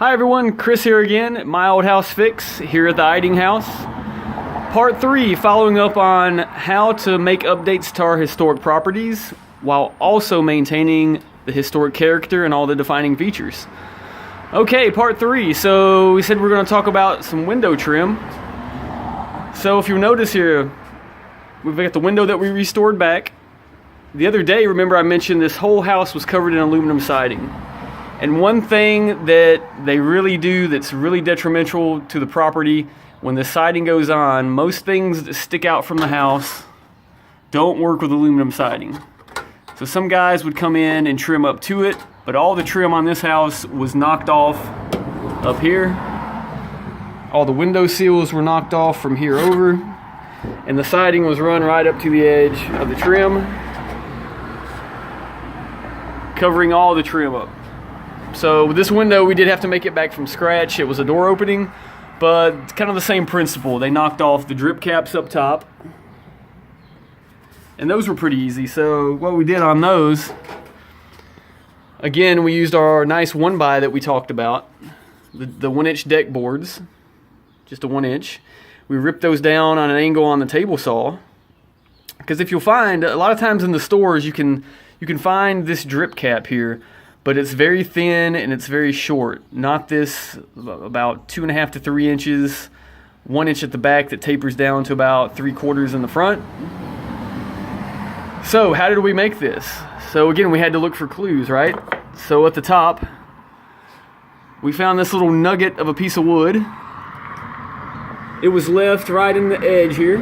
Hi everyone, Chris here again at My Old House Fix here at the Eiding House. Part 3, following up on how to make updates to our historic properties while also maintaining the historic character and all the defining features. Okay, part 3. So we said we're going to talk about some window trim. So if you notice here, we've got the window that we restored back. The other day, remember I mentioned this whole house was covered in aluminum siding. And one thing that they really do that's really detrimental to the property, when the siding goes on, most things that stick out from the house don't work with aluminum siding. So some guys would come in and trim up to it, but all the trim on this house was knocked off up here. All the window seals were knocked off from here over, and the siding was run right up to the edge of the trim, covering all the trim up. So with this window, we did have to make it back from scratch. It was a door opening, but it's kind of the same principle. They knocked off the drip caps up top, and those were pretty easy. So what we did on those, again, we used our nice 1x that we talked about, the 1-inch deck boards, just a 1-inch. We ripped those down on an angle on the table saw, because if you'll find, a lot of times in the stores you can find this drip cap here, but it's very thin and it's very short. Not this about 2.5 to 3 inches, 1 inch at the back that tapers down to about 3/4 in the front. So how did we make this? So again, we had to look for clues, right? So at the top, we found this little nugget of a piece of wood. It was left right in the edge here.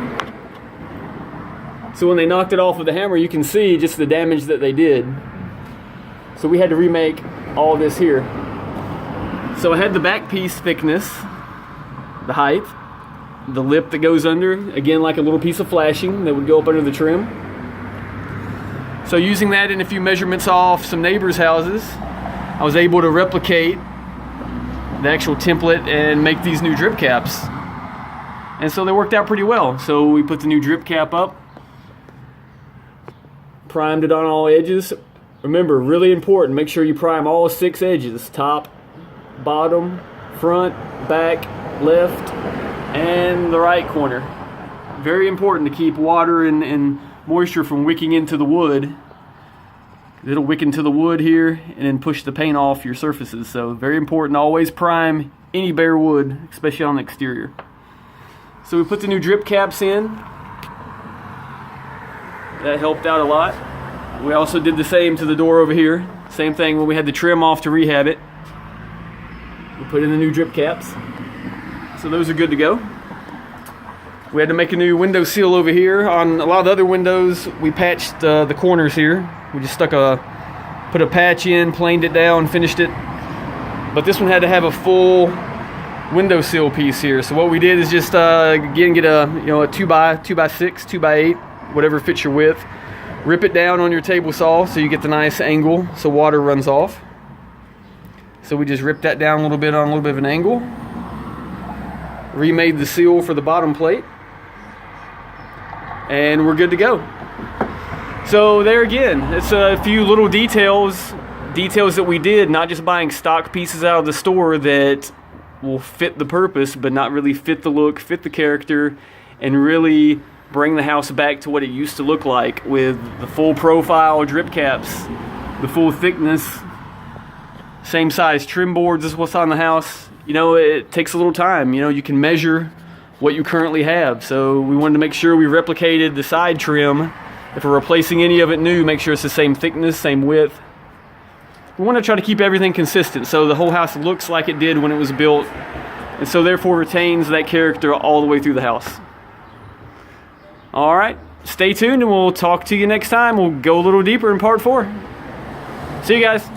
So when they knocked it off with the hammer, you can see just the damage that they did. So we had to remake all this here. So I had the back piece thickness, the height, the lip that goes under, again like a little piece of flashing that would go up under the trim. So using that and a few measurements off some neighbors' houses, I was able to replicate the actual template and make these new drip caps. And so they worked out pretty well. So we put the new drip cap up, primed it on all edges. Remember, really important, make sure you prime all 6 edges, top, bottom, front, back, left, and the right corner. Very important to keep water and moisture from wicking into the wood. It'll wick into the wood here and then push the paint off your surfaces. So very important, always prime any bare wood, especially on the exterior. So we put the new drip caps in. That helped out a lot. We also did the same to the door over here. Same thing when we had the trim off to rehab it. We put in the new drip caps. So those are good to go. We had to make a new window seal over here. On a lot of the other windows, we patched the corners here. We just put a patch in, planed it down, finished it. But this one had to have a full window seal piece here. So what we did is just again get a 2x6, 2x8, whatever fits your width. Rip it down on your table saw so you get the nice angle so water runs off. So we just ripped that down a little bit on a little bit of an angle. Remade the seal for the bottom plate. And we're good to go. So there again, it's a few little details that we did, not just buying stock pieces out of the store that will fit the purpose but not really fit the look, fit the character, and really bring the house back to what it used to look like with the full profile drip caps, the full thickness, same size trim boards as what's on the house. You know, it takes a little time. You know, you can measure what you currently have. So we wanted to make sure we replicated the side trim. If we're replacing any of it new, make sure it's the same thickness, same width. We want to try to keep everything consistent so the whole house looks like it did when it was built, and so therefore retains that character all the way through the house. All right, stay tuned and we'll talk to you next time. We'll go a little deeper in part 4. See you guys.